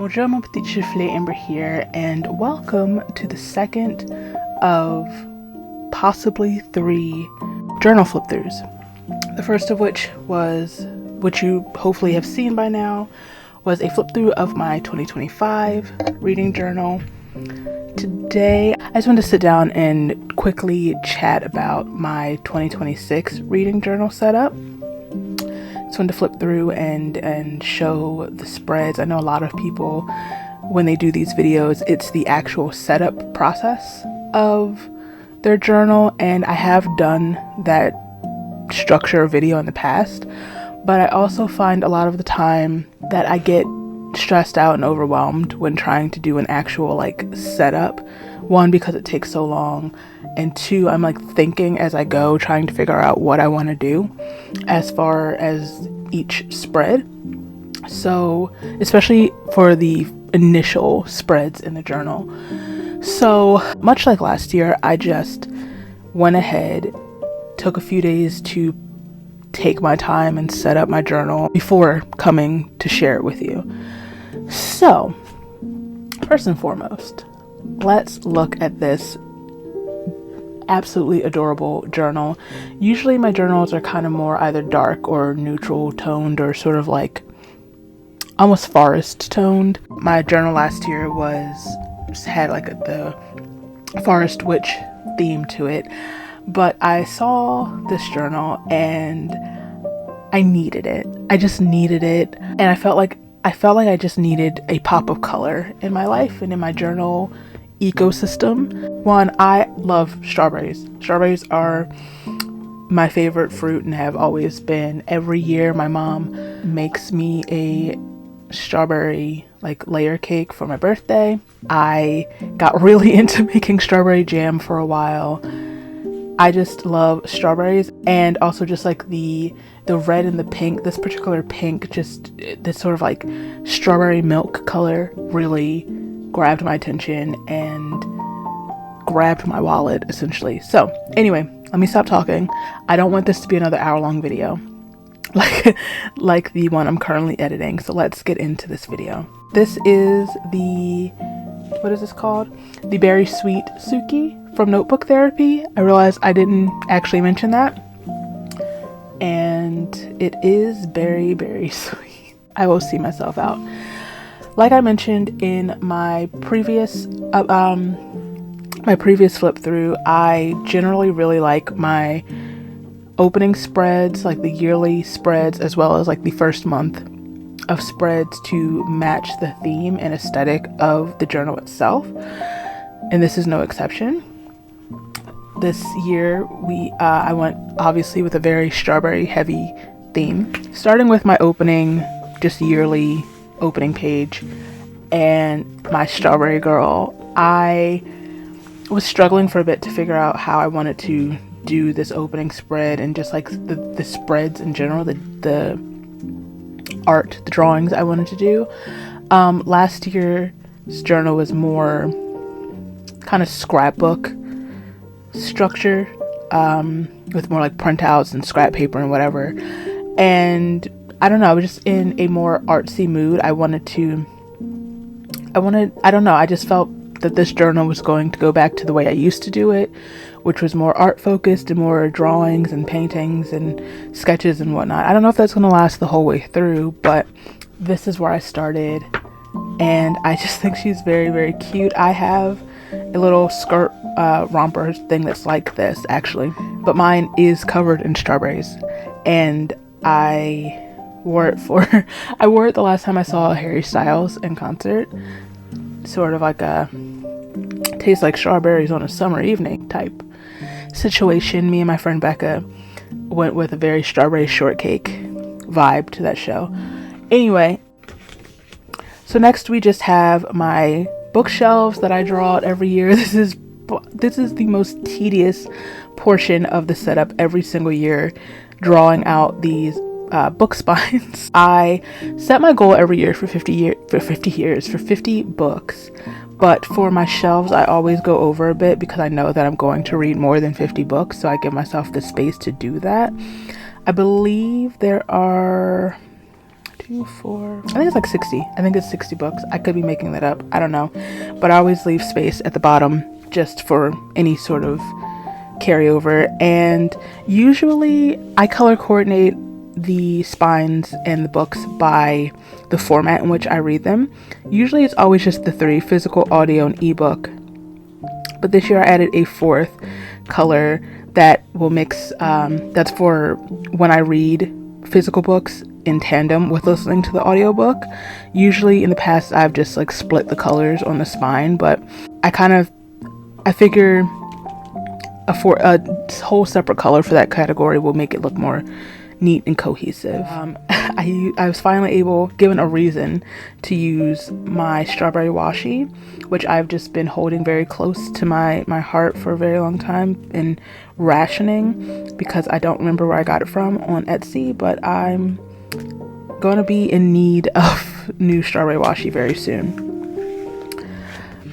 Bonjour mon petit chiflet, Amber here, and welcome to the second of possibly 3 journal flip-throughs. The first of which was, which you hopefully have seen by now, was a flip-through of my 2025 reading journal. Today, I just wanted to sit down and quickly chat about my 2026 reading journal setup. Just wanted to flip through and show the spreads. I know a lot of people, when they do these videos, it's the actual setup process of their journal, and I have done that structure video in the past, but I also find a lot of the time that I get stressed out and overwhelmed when trying to do an actual setup. One, because it takes so long, and two, I'm thinking as I go, trying to figure out what I want to do as far as each spread. So especially for the initial spreads in the journal. So much like last year, I just went ahead, took a few days to take my time and set up my journal before coming to share it with you. So first and foremost, let's look at this absolutely adorable journal. Usually my journals are kind of more either dark or neutral toned, or sort of almost forest toned. My journal last year had the forest witch theme to it, but I saw this journal and I needed it. I just needed it, and I felt like I just needed a pop of color in my life and in my journal ecosystem. One, I love strawberries. Strawberries are my favorite fruit and have always been. Every year my mom makes me a strawberry layer cake for my birthday. I got really into making strawberry jam for a while. I just love strawberries, and also just the red and the pink. This particular pink, just this sort of strawberry milk color, really grabbed my attention and grabbed my wallet essentially. So anyway, let me stop talking. I don't want this to be another hour-long video like the one I'm currently editing. So let's get into this video. This is what is this called? The Berry Sweet Suki from Notebook Therapy. I realized I didn't actually mention that. And it is very, very sweet. I will see myself out. Like I mentioned in my previous flip through, I generally really like my opening spreads, the yearly spreads, as well as the first month of spreads, to match the theme and aesthetic of the journal itself. And this is no exception. This year I went obviously with a very strawberry heavy theme, starting with my opening, just yearly opening page, and my strawberry girl. I was struggling for a bit to figure out how I wanted to do this opening spread, and just the spreads in general, the art, the drawings I wanted to do. Last year's journal was more kind of scrapbook structure, with more printouts and scrap paper and whatever, and I don't know, I was just in a more artsy mood. I just felt that this journal was going to go back to the way I used to do it, which was more art focused and more drawings and paintings and sketches and whatnot. I don't know if that's going to last the whole way through, but this is where I started, and I just think she's very, very cute. I have a little skirt romper thing that's like this actually, but mine is covered in strawberries, and I wore it the last time I saw Harry Styles in concert. Sort of a tastes like strawberries on a summer evening type situation. Me and my friend Becca went with a very strawberry shortcake vibe to that show. Anyway, so next we just have my bookshelves that I draw out every year. This is the most tedious portion of the setup every single year, drawing out these book spines. I set my goal every year for 50 books, but for my shelves I always go over a bit because I know that I'm going to read more than 50 books, so I give myself the space to do that. I believe there are 2, 4, I think it's like 60. I think it's 60 books. I could be making that up. I don't know. But I always leave space at the bottom just for any sort of carryover. And usually I color coordinate the spines and the books by the format in which I read them. Usually it's always just the 3: physical, audio, and ebook. But this year I added a 4th color that will mix, that's for when I read physical books in tandem with listening to the audiobook. Usually in the past I've just like split the colors on the spine, but I figure a whole separate color for that category will make it look more neat and cohesive. I was finally given a reason to use my strawberry washi, which I've just been holding very close to my heart for a very long time and rationing because I don't remember where I got it from on Etsy, but I'm going to be in need of new strawberry washi very soon.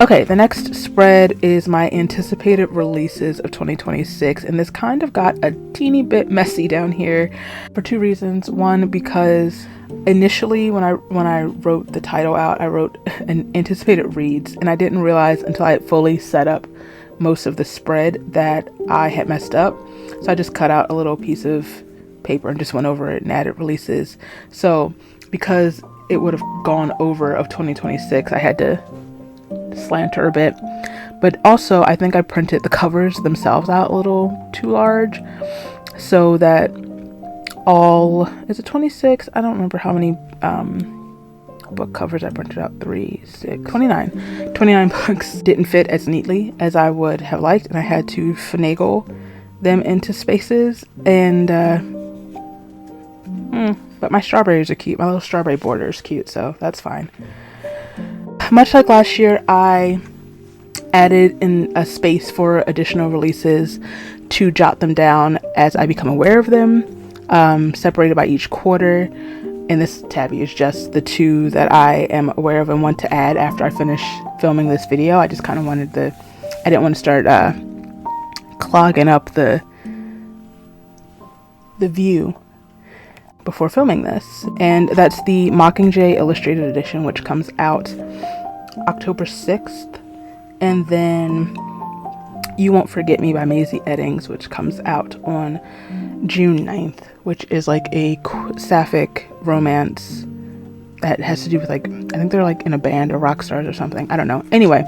Okay, the next spread is my anticipated releases of 2026, and this kind of got a teeny bit messy down here for 2 reasons. One, because initially when I wrote the title out, I wrote an anticipated reads, and I didn't realize until I had fully set up most of the spread that I had messed up. So I just cut out a little piece of paper and just went over it and added releases. So because it would have gone over of 2026, I had to slanter a bit. But also I think I printed the covers themselves out a little too large, so that is it 26? I don't remember how many book covers I printed out. 29 books didn't fit as neatly as I would have liked, and I had to finagle them into spaces. And but my strawberries are cute. My little strawberry border is cute, so that's fine. Much like last year, I added in a space for additional releases to jot them down as I become aware of them, separated by each quarter. And this tabby is just the 2 that I am aware of and want to add after I finish filming this video. I just kind of I didn't want to start clogging up the view before filming this. And that's the Mockingjay Illustrated Edition, which comes out October 6th. And then You Won't Forget Me by Maisie Eddings, which comes out on June 9th, which is like a sapphic romance that has to do with I think they're like in a band or rock stars or something. I don't know. Anyway,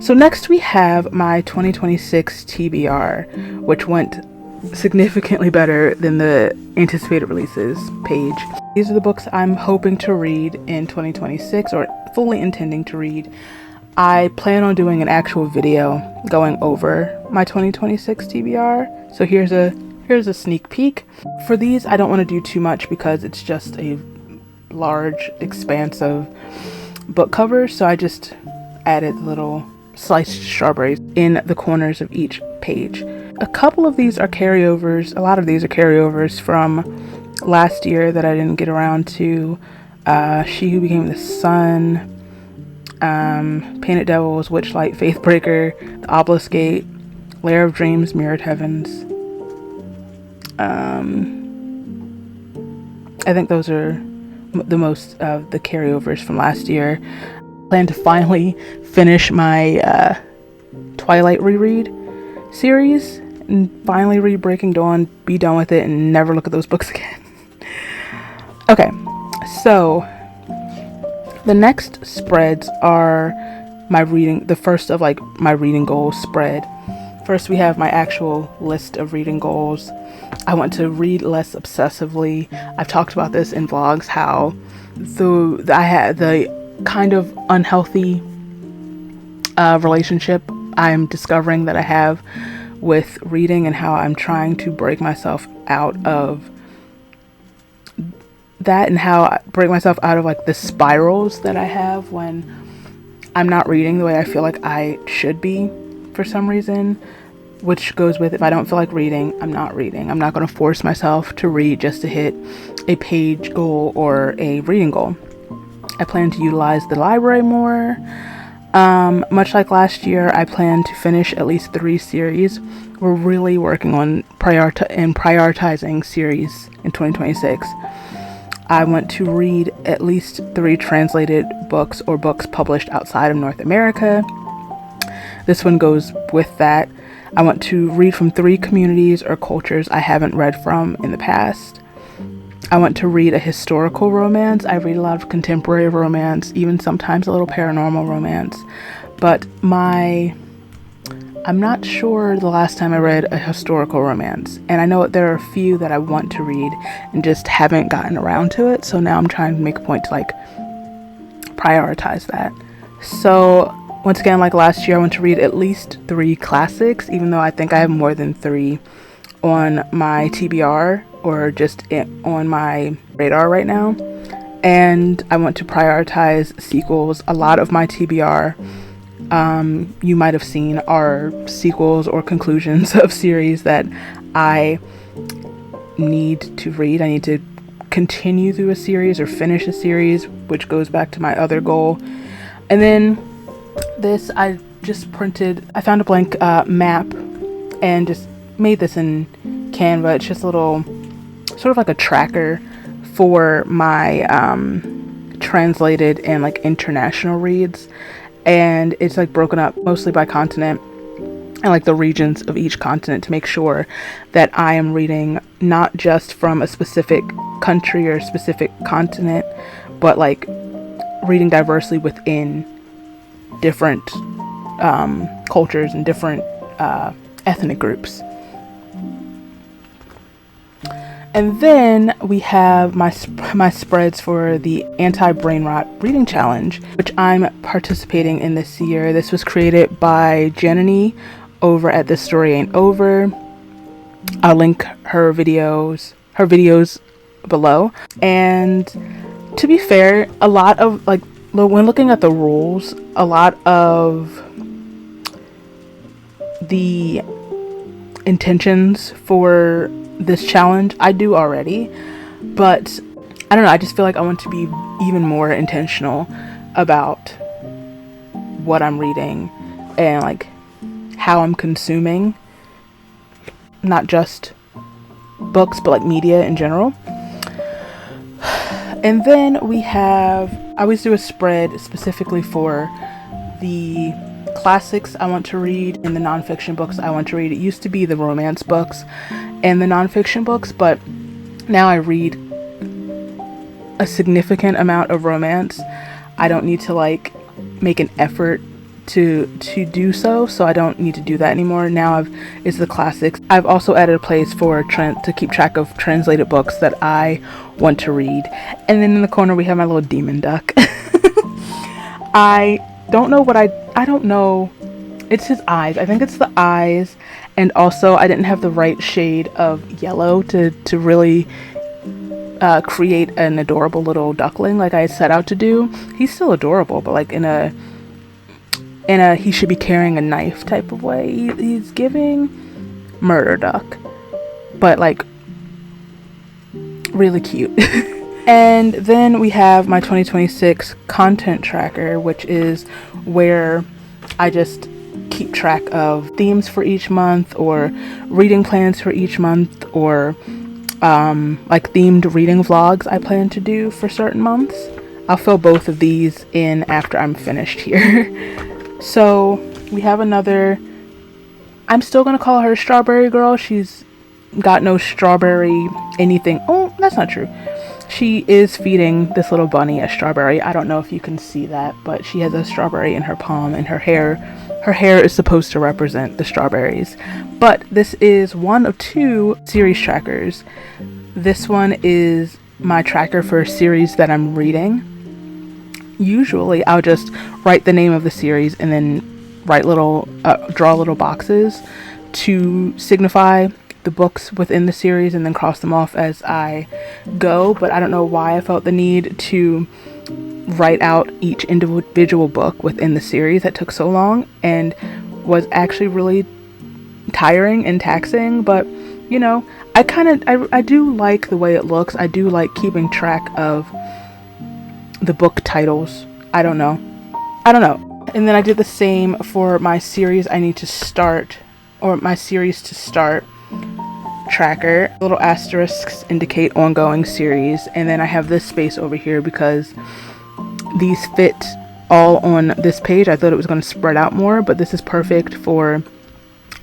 so next we have my 2026 TBR, which went significantly better than the anticipated releases page. These are the books I'm hoping to read in 2026, or fully intending to read. I plan on doing an actual video going over my 2026 TBR. So here's a sneak peek. For these, I don't want to do too much because it's just a large expanse of book covers. So I just added little sliced strawberries in the corners of each page. A couple of these are carryovers. A lot of these are carryovers from last year that I didn't get around to. She Who Became the Sun, Painted Devils, Witchlight, Faithbreaker, The Obelisk Gate, Lair of Dreams, Mirrored Heavens. I think those are the most of the carryovers from last year. I plan to finally finish my Twilight reread series and finally read Breaking Dawn, be done with it, and never look at those books again. Okay, so the next spreads are the first of my reading goals spread. First, we have my actual list of reading goals. I want to read less obsessively. I've talked about this in vlogs, how I had the kind of unhealthy relationship I'm discovering that I have with reading, and how I'm trying to break myself out of that, and how I break myself out of the spirals that I have when I'm not reading the way I feel like I should be for some reason, which goes with, if I don't feel like reading, I'm not reading. I'm not going to force myself to read just to hit a page goal or a reading goal. I plan to utilize the library more. Much like last year, I plan to finish at least 3 series. We're really working on prioritizing series in 2026. I want to read at least 3 translated books or books published outside of North America. This one goes with that. I want to read from 3 communities or cultures I haven't read from in the past. I want to read a historical romance. I read a lot of contemporary romance, even sometimes a little paranormal romance. But I'm not sure the last time I read a historical romance. And I know that there are a few that I want to read and just haven't gotten around to it. So now I'm trying to make a point to like prioritize that. So once again, like last year, I want to read at least 3 classics, even though I think I have more than 3 on my TBR or just on my radar right now. And I want to prioritize sequels. A lot of my TBR, you might have seen, are sequels or conclusions of series that I need to read. I need to continue through a series or finish a series, which goes back to my other goal. And then this, I found a blank map and just made this in Canva. It's just a little, sort of like a tracker for my translated and like international reads. And it's like broken up mostly by continent and like the regions of each continent to make sure that I am reading not just from a specific country or specific continent, but like reading diversely within different cultures and different ethnic groups. And then we have my spreads for the anti-brain rot reading challenge, which I'm participating in this year. This was created by Jenny over at This Story Ain't Over. I'll link her videos below. And to be fair, a lot of like, when looking at the rules, a lot of the intentions for this challenge I do already, but I don't know, I just feel like I want to be even more intentional about what I'm reading and like how I'm consuming not just books but like media in general. And then I always do a spread specifically for the classics I want to read and the nonfiction books I want to read. It used to be the romance books and the nonfiction books, but now I read a significant amount of romance. I don't need to like make an effort to do so I don't need to do that anymore. Now it's the classics. I've also added a place for to keep track of translated books that I want to read. And then in the corner we have my little demon duck. I don't know, it's his eyes. I think it's the eyes, and also I didn't have the right shade of yellow to really create an adorable little duckling like I set out to do. He's still adorable, but like in a he should be carrying a knife type of way. He's giving murder duck, but like really cute. And then we have my 2026 content tracker, which is where I just keep track of themes for each month or reading plans for each month or like themed reading vlogs I plan to do for certain months. I'll fill both of these in after I'm finished here. So we have another, I'm still gonna call her Strawberry Girl. She's got no strawberry anything. Oh, that's not true. She is feeding this little bunny a strawberry. I don't know if you can see that, but she has a strawberry in her palm, and her hair is supposed to represent the strawberries. But this is one of 2 series trackers. This one is my tracker for a series that I'm reading. Usually I'll just write the name of the series and then draw little boxes to signify the books within the series and then cross them off as I go. But I don't know why I felt the need to write out each individual book within the series. That took so long and was actually really tiring and taxing, but you know, I do like the way it looks. I do like keeping track of the book titles. I don't know. And then I did the same for my series I need to start, or my series to start tracker. Little asterisks indicate ongoing series, and then I have this space over here because these fit all on this page. I thought it was going to spread out more, but this is perfect for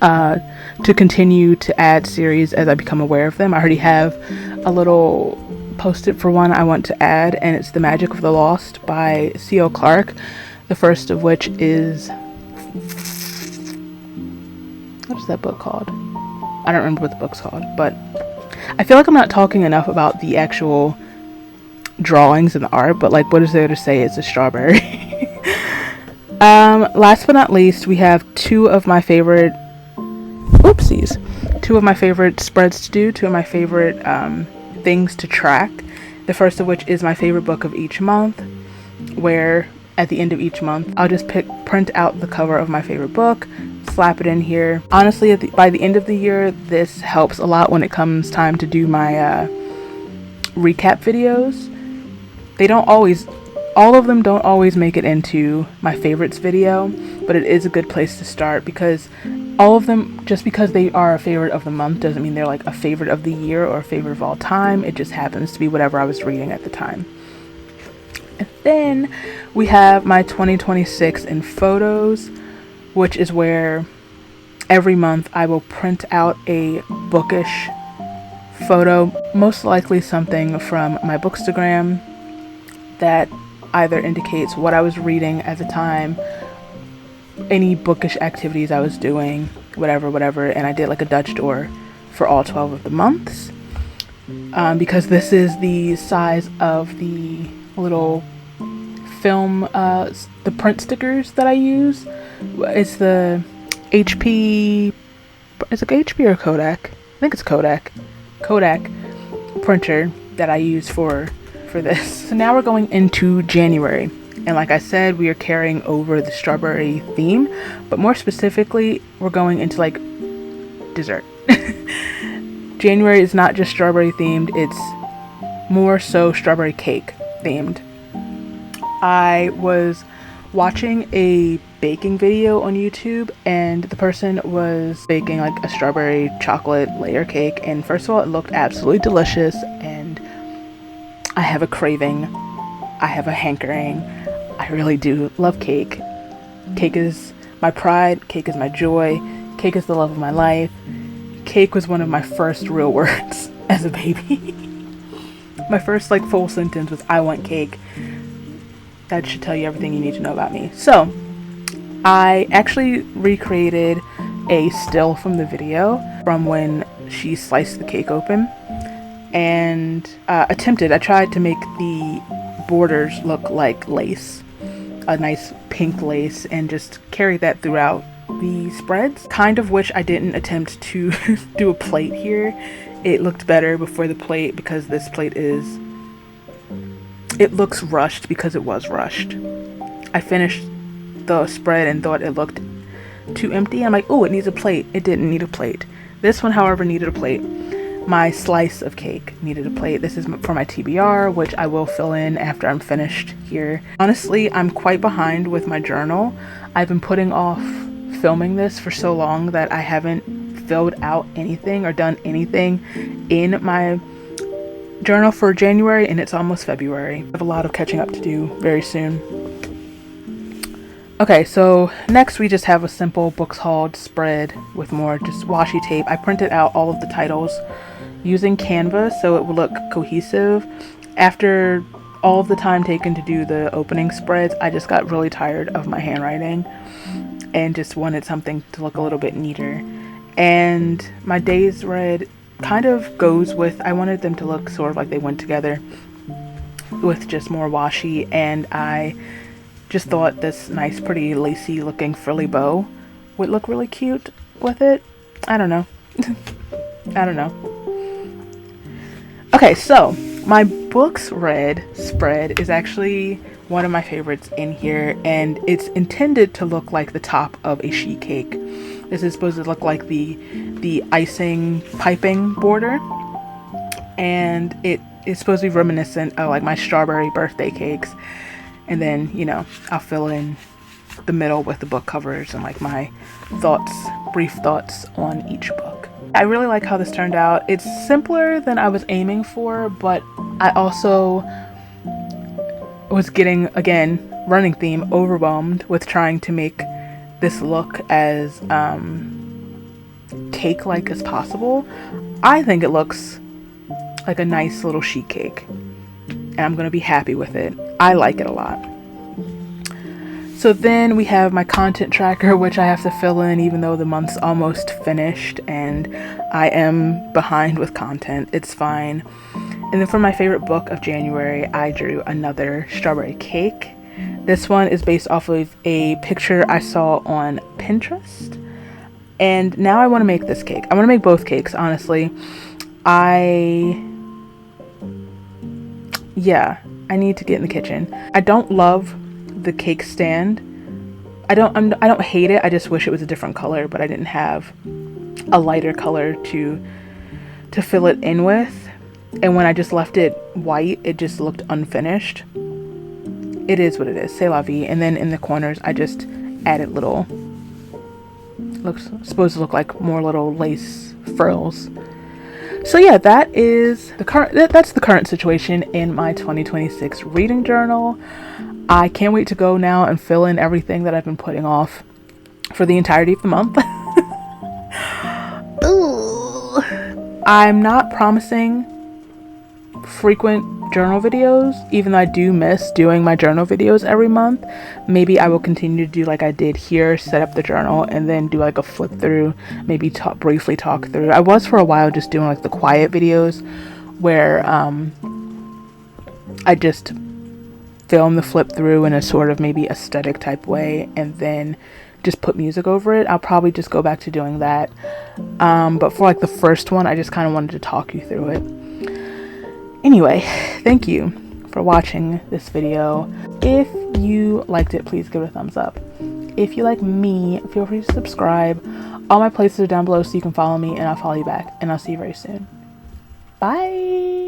to continue to add series as I become aware of them. I already have a little post-it for one I want to add, and it's The Magic of the Lost by C.O. Clarke, the first of which is, what is that book called? I don't remember what the book's called, but I feel like I'm not talking enough about the actual drawings and the art, but like, what is there to say? It's a strawberry. Last but not least, we have two of my favorite spreads to do, two of my favorite things to track. The first of which is my favorite book of each month, where at the end of each month I'll just print out the cover of my favorite book, slap it in here. Honestly, by the end of the year, this helps a lot when it comes time to do my recap videos. All of them don't always make it into my favorites video, but it is a good place to start, because all of them, just because they are a favorite of the month doesn't mean they're like a favorite of the year or a favorite of all time. It just happens to be whatever I was reading at the time. And then we have my 2026 in photos, which is where every month I will print out a bookish photo, most likely something from my Bookstagram that either indicates what I was reading at the time, any bookish activities I was doing, whatever, and I did like a Dutch door for all 12 of the months, because this is the size of the little film, the print stickers that I use. It's the HP, is it HP or Kodak? I think it's Kodak printer that I use for this. So now we're going into January, and like I said, we are carrying over the strawberry theme, but more specifically, we're going into like dessert. January is not just strawberry themed, it's more so strawberry cake themed. I was watching a baking video on YouTube, and the person was baking like a strawberry chocolate layer cake, and first of all, it looked absolutely delicious, and I have a craving, I have a hankering. I really do love cake. Cake is my pride, cake is my joy, cake is the love of my life. Cake was one of my first real words as a baby. My first like full sentence was, I want cake. That should tell you everything you need to know about me. So I actually recreated a still from the video from when she sliced the cake open, and I tried to make the borders look like lace, a nice pink lace, and just carry that throughout the spreads. Kind of wish I didn't attempt to do a plate here. It looked better before the plate, because this plate it looks rushed because it was rushed. I finished the spread and thought it looked too empty. I'm like, oh, it needs a plate. It didn't need a plate. This one, however, needed a plate. My slice of cake needed a plate. This is for my TBR, which I will fill in after I'm finished here. Honestly, I'm quite behind with my journal. I've been putting off filming this for so long that I haven't filled out anything or done anything in my journal for January, and it's almost February. I have a lot of catching up to do very soon. Okay, so next we just have a simple books hauled spread with more just washi tape. I printed out all of the titles using Canva so it would look cohesive. After all of the time taken to do the opening spreads, I just got really tired of my handwriting and just wanted something to look a little bit neater. And my days read kind of goes with, I wanted them to look sort of like they went together with just more washi, and I just thought this nice pretty lacy looking frilly bow would look really cute with it. I don't know. Okay, so my books read spread is actually one of my favorites in here, and it's intended to look like the top of a sheet cake. This is supposed to look like the icing piping border, and it is supposed to be reminiscent of like my strawberry birthday cakes. And then, you know, I'll fill in the middle with the book covers and like my thoughts, brief thoughts on each book. I really like how this turned out. It's simpler than I was aiming for, but I also was getting, again, running theme, overwhelmed with trying to make this look as cake-like as possible. I think it looks like a nice little sheet cake, and I'm gonna be happy with it. I like it a lot. So then we have my content tracker, which I have to fill in even though the month's almost finished and I am behind with content. It's fine. And then for my favorite book of January, I drew another strawberry cake. This one is based off of a picture I saw on Pinterest. And now I want to make this cake. I want to make both cakes, honestly. I need to get in the kitchen. I don't love the cake stand. I don't hate it. I just wish it was a different color, but I didn't have a lighter color to fill it in with. And when I just left it white, it just looked unfinished. It is what it is. C'est la vie. And then in the corners, I just added little, supposed to look like more little lace frills. So yeah, that's the current situation in my 2026 reading journal. I can't wait to go now and fill in everything that I've been putting off for the entirety of the month. I'm not promising frequent journal videos, even though I do miss doing my journal videos every month. Maybe I will continue to do like I did here, set up the journal and then do like a flip through, maybe briefly talk through. I was for a while just doing like the quiet videos where I just film the flip through in a sort of maybe aesthetic type way and then just put music over it. I'll probably just go back to doing that. But for like the first one, I just kind of wanted to talk you through it. Anyway, thank you for watching this video. If you liked it, please give it a thumbs up. If you like me, feel free to subscribe. All my places are down below so you can follow me and I'll follow you back. And I'll see you very soon. Bye!